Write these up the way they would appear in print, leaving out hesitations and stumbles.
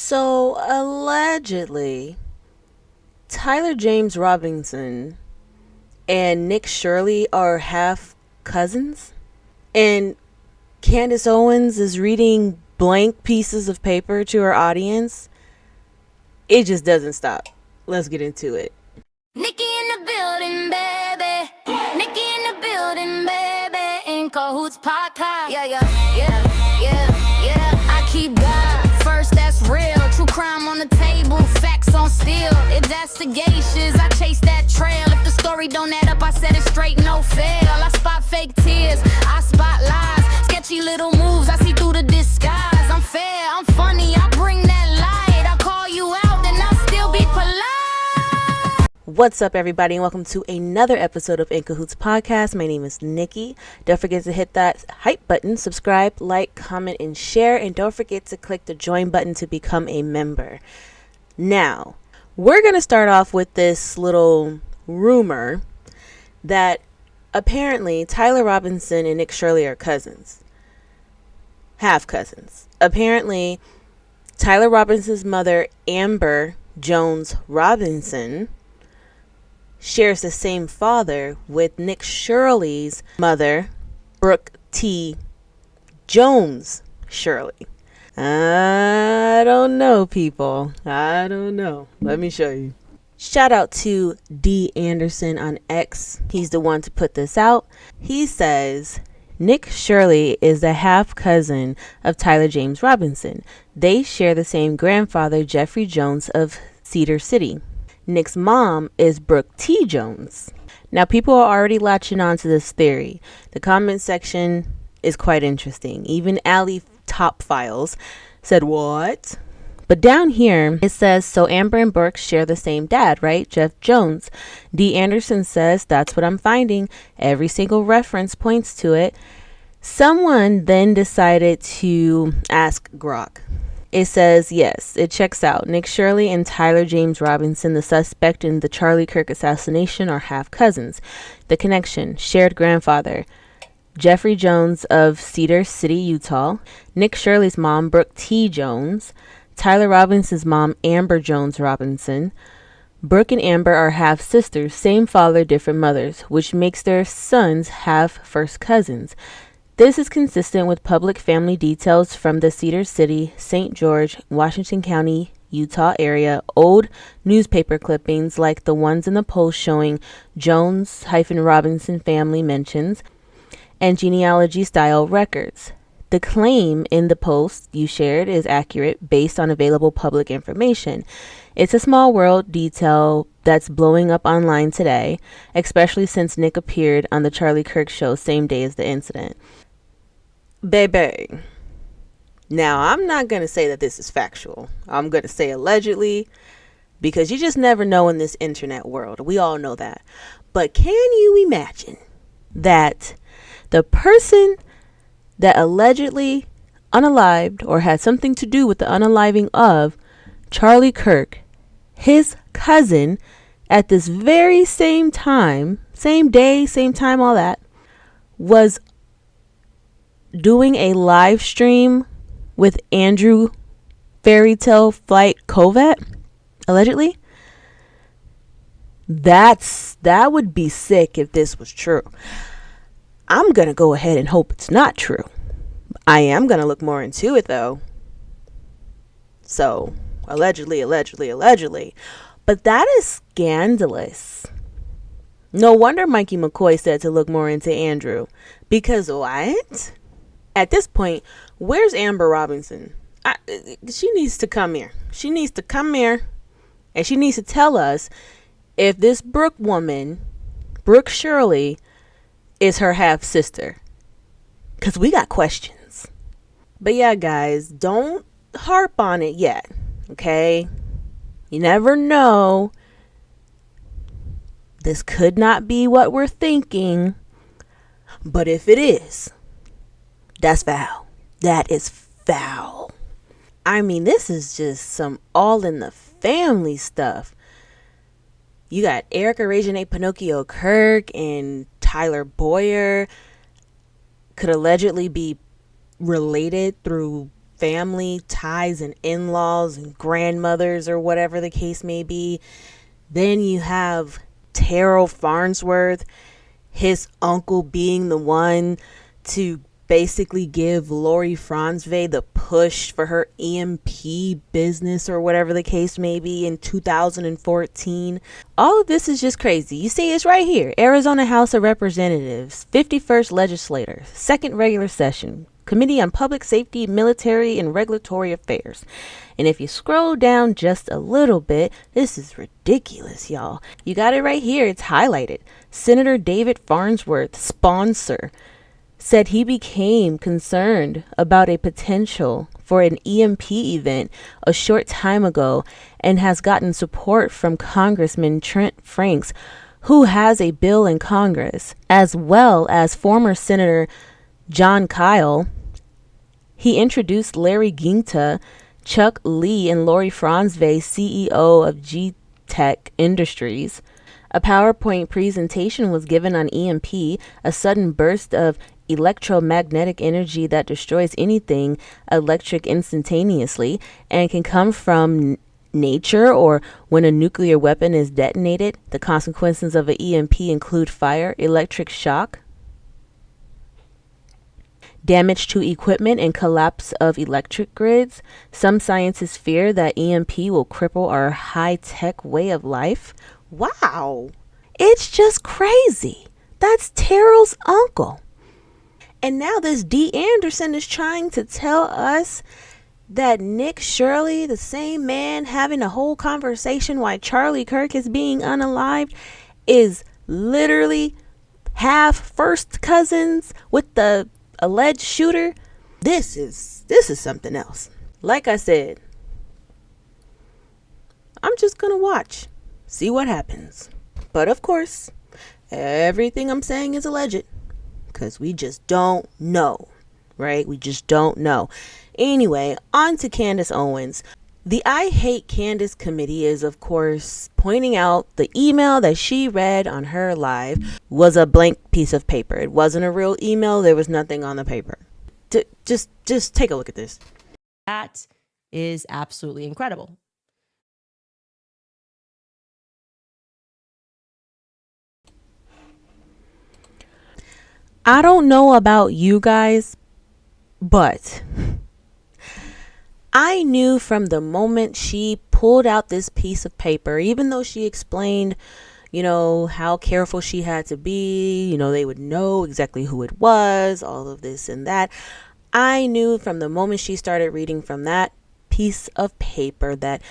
So allegedly, Tyler James Robinson and Nick Shirley are half cousins, and Candace Owens is reading blank pieces of paper to her audience. It just doesn't stop. Let's get into it. Nikki in the building, baby. Nikki in the building, baby. In Cahoots podcast. Yeah. I keep God first, that's real. True crime on the table, facts on steel. If that's sagacious, I chase that trail. If the story don't add up, I set it straight, no fail. I spot fake tears, I spot lies. Sketchy little moves, I see through the disguise. I'm fair, I'm funny, I bring that light. I call you out, then I'll still be polite. What's up, everybody, and welcome to another episode of In Cahoots Podcast. My name is Nikki. Don't forget to hit that hype button, subscribe, like, comment, and share. And don't forget to click the join button to become a member. Now, we're going to start off with this little rumor that apparently Tyler Robinson and Nick Shirley are cousins. Half cousins. Apparently, Tyler Robinson's mother, Amber Jones Robinson, shares the same father with Nick Shirley's mother, Brooke T. Jones Shirley. I don't know, people. I don't know. Let me show you. Shout out to D. Anderson on X. He's the one to put this out. He says, Nick Shirley is a half cousin of Tyler James Robinson. They share the same grandfather, Jeffrey Jones of Cedar City. Nick's mom is Brooke T. Jones. Now, people are already latching on to this theory. The comment section is quite interesting. Even Allie Top Files said, what? But down here, it says, so Amber and Brooke share the same dad, right? Jeff Jones. D. Anderson says, that's what I'm finding. Every single reference points to it. Someone then decided to ask Grok. It says, yes, it checks out. Nick Shirley and Tyler James Robinson, the suspect in the Charlie Kirk assassination, are half cousins. The connection, shared grandfather, Jeffrey Jones of Cedar City, Utah. Nick Shirley's mom, Brooke T. Jones. Tyler Robinson's mom, Amber Jones Robinson. Brooke and Amber are half sisters, same father, different mothers, which makes their sons half first cousins. This is consistent with public family details from the Cedar City, St. George, Washington County, Utah area, old newspaper clippings like the ones in the post showing Jones-Robinson family mentions, and genealogy-style records. The claim in the post you shared is accurate based on available public information. It's a small world detail that's blowing up online today, especially since Nick appeared on the Charlie Kirk show same day as the incident. Baby. Now, I'm not going to say that this is factual. I'm going to say allegedly, because you just never know in this internet world. We all know that. But can you imagine that the person that allegedly unalived or had something to do with the unaliving of Charlie Kirk, his cousin, at this very same time, same day, same time, all that, was doing a live stream with Andrew Fairytale Flight Kolvet, allegedly? That would be sick if this was true. I'm going to go ahead and hope it's not true. I am going to look more into it, though. So, allegedly. But that is scandalous. No wonder Mikey McCoy said to look more into Andrew. Because what? At this point, where's Amber Robinson? She needs to come here. She needs to come here. And she needs to tell us if this Brooke woman, Brooke Shirley, is her half sister, because we got questions. But yeah, guys, don't harp on it yet, okay? You never know. This could not be what we're thinking, but if it is, that's foul. That is foul. I mean, this is just some all in the family stuff. You got Erika Pinocchio Kirk and Tyler Boyer could allegedly be related through family ties and in-laws and grandmothers or whatever the case may be. Then you have Terrell Farnsworth, his uncle being the one to basically give Lori Franzway the push for her EMP business or whatever the case may be in 2014. All of this is just crazy. You see, it's right here. Arizona House of Representatives, 51st Legislature, second regular session, Committee on Public Safety, Military, and Regulatory Affairs. And if you scroll down just a little bit, this is ridiculous, y'all. You got it right here. It's highlighted. Senator David Farnsworth, sponsor, said he became concerned about a potential for an EMP event a short time ago and has gotten support from Congressman Trent Franks, who has a bill in Congress, as well as former Senator John Kyle. He introduced Larry Ginta, Chuck Lee, and Lori Franzway, CEO of G-Tech Industries. A PowerPoint presentation was given on EMP, a sudden burst of electromagnetic energy that destroys anything electric instantaneously and can come from nature or when a nuclear weapon is detonated. The consequences of an EMP include fire, electric shock, damage to equipment, and collapse of electric grids. Some scientists fear that EMP will cripple our high-tech way of life. Wow, it's just crazy. That's Terrell's uncle. And now this D. Anderson is trying to tell us that Nick Shirley, the same man having a whole conversation while Charlie Kirk is being unalived, is literally half first cousins with the alleged shooter. This is something else. Like I said, I'm just gonna watch, see what happens. But of course, everything I'm saying is alleged, because we just don't know, right? We just don't know. Anyway, on to Candace Owens. The I Hate Candace committee is, of course, pointing out the email that she read on her live was a blank piece of paper. It wasn't a real email. There was nothing on the paper. Just take a look at this. That is absolutely incredible. I don't know about you guys, but I knew from the moment she pulled out this piece of paper, even though she explained, how careful she had to be, they would know exactly who it was, all of this and that. I knew from the moment she started reading from that piece of paper that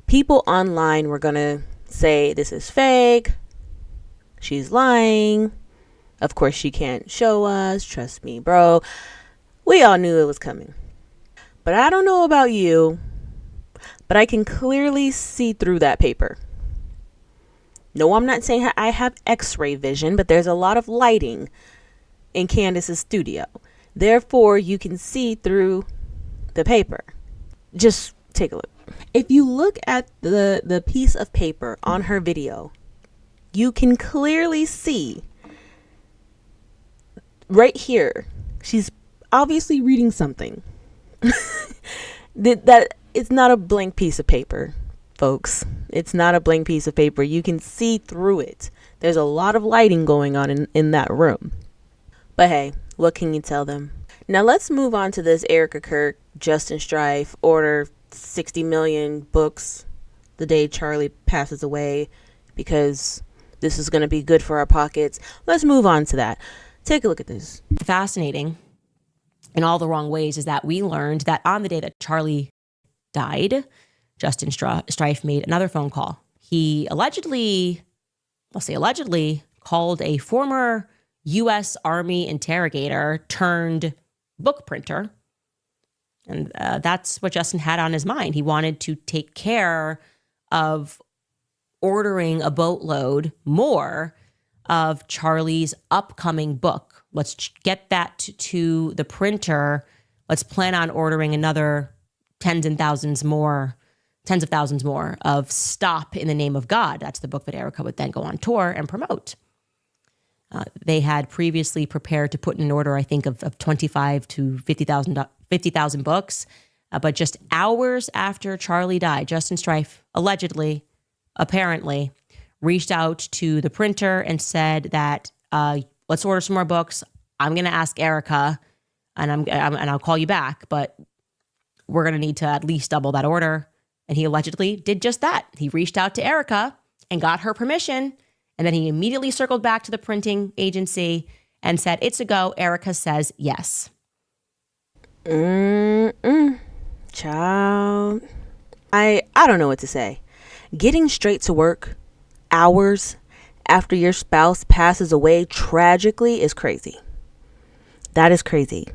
people online were going to say, this is fake, she's lying. Of course, she can't show us. Trust me, bro. We all knew it was coming. But I don't know about you, but I can clearly see through that paper. No, I'm not saying I have x-ray vision, but there's a lot of lighting in Candace's studio. Therefore, you can see through the paper. Just take a look. If you look at the piece of paper on her video, you can clearly see right here, she's obviously reading something. that it's not a blank piece of paper, folks. It's not a blank piece of paper. You can see through it. There's a lot of lighting going on in that room. But hey, what can you tell them? Now let's move on to this Erika Kirk, Justin Strife, order 60 million books the day Charlie passes away because this is going to be good for our pockets. Let's move on to that. Take a look at this. Fascinating in all the wrong ways is that we learned that on the day that Charlie died, Justin Strife made another phone call. He allegedly called a former U.S. Army interrogator turned book printer. And that's what Justin had on his mind. He wanted to take care of ordering a boatload more of Charlie's upcoming book. Let's get that to the printer. Let's plan on ordering another tens of thousands more of Stop in the Name of God. That's the book that Erika would then go on tour and promote. They had previously prepared to put in an order, I think, of 25 to 50,000 books. But just hours after Charlie died, Justin Strife apparently, reached out to the printer and said that let's order some more books. I'm going to ask Erika, and I'll call you back, but we're going to need to at least double that order. And he allegedly did just that. He reached out to Erika and got her permission. And then he immediately circled back to the printing agency and said, it's a go. Erika says yes. Child. I don't know what to say. Getting straight to work hours after your spouse passes away tragically is crazy. That is crazy.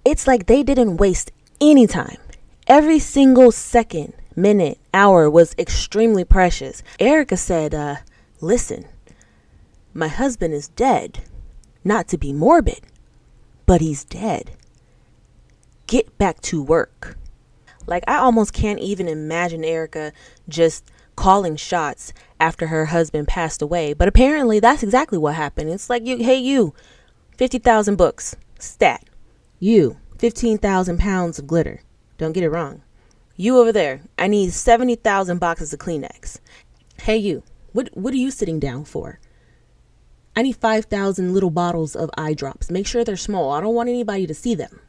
It's like they didn't waste any time. Every single second, minute, hour was extremely precious. Erika said, listen, my husband is dead. Not to be morbid, but he's dead. Get back to work. Like, I almost can't even imagine Erika just calling shots after her husband passed away. But apparently that's exactly what happened. It's like, you, 50,000 books, stat. You, 15,000 pounds of glitter. Don't get it wrong. You over there, I need 70,000 boxes of Kleenex. Hey, you, what are you sitting down for? I need 5,000 little bottles of eye drops. Make sure they're small. I don't want anybody to see them.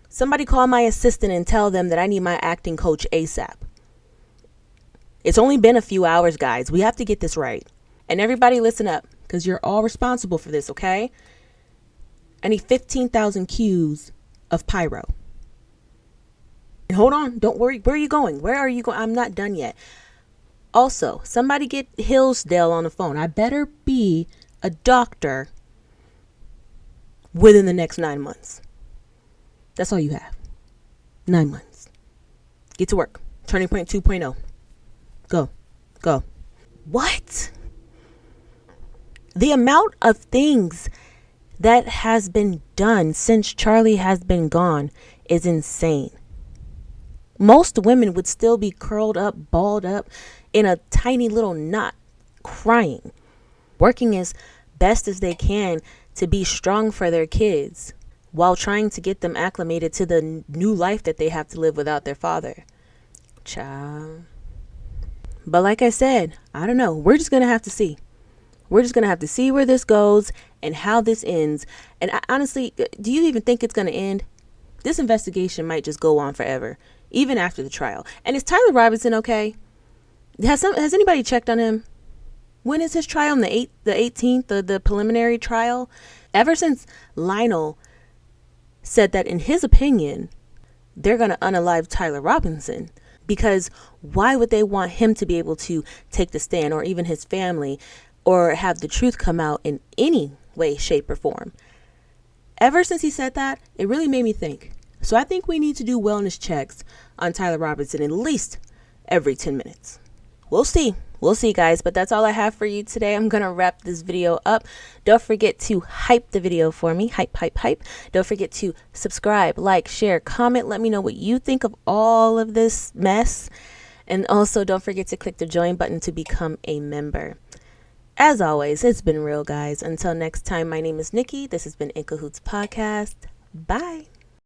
Somebody call my assistant and tell them that I need my acting coach ASAP. It's only been a few hours, guys. We have to get this right. And everybody listen up, because you're all responsible for this, okay? I need 15,000 cues of pyro. And hold on, don't worry. Where are you going? Where are you going? I'm not done yet. Also, somebody get Hillsdale on the phone. I better be a doctor within the next 9 months. That's all you have. 9 months. Get to work. Turning Point 2.0. Go. What? The amount of things that has been done since Charlie has been gone is insane. Most women would still be curled up, balled up in a tiny little knot, crying, working as best as they can to be strong for their kids while trying to get them acclimated to the new life that they have to live without their father. Child. But like I said, I don't know. We're just going to have to see. We're just going to have to see where this goes and how this ends. And honestly, do you even think it's going to end? This investigation might just go on forever, even after the trial. And is Tyler Robinson okay? Has anybody checked on him? When is his trial? On the 18th, the preliminary trial? Ever since Lionel said that, in his opinion, they're going to unalive Tyler Robinson, because why would they want him to be able to take the stand, or even his family, or have the truth come out in any way, shape, or form? Ever since he said that, it really made me think. So I think we need to do wellness checks on Tyler Robinson at least every 10 minutes. We'll see, guys, but that's all I have for you today. I'm going to wrap this video up. Don't forget to hype the video for me. Hype. Don't forget to subscribe, like, share, comment. Let me know what you think of all of this mess. And also, don't forget to click the join button to become a member. As always, it's been real, guys. Until next time, my name is Nikki. This has been In Cahoots Podcast. Bye.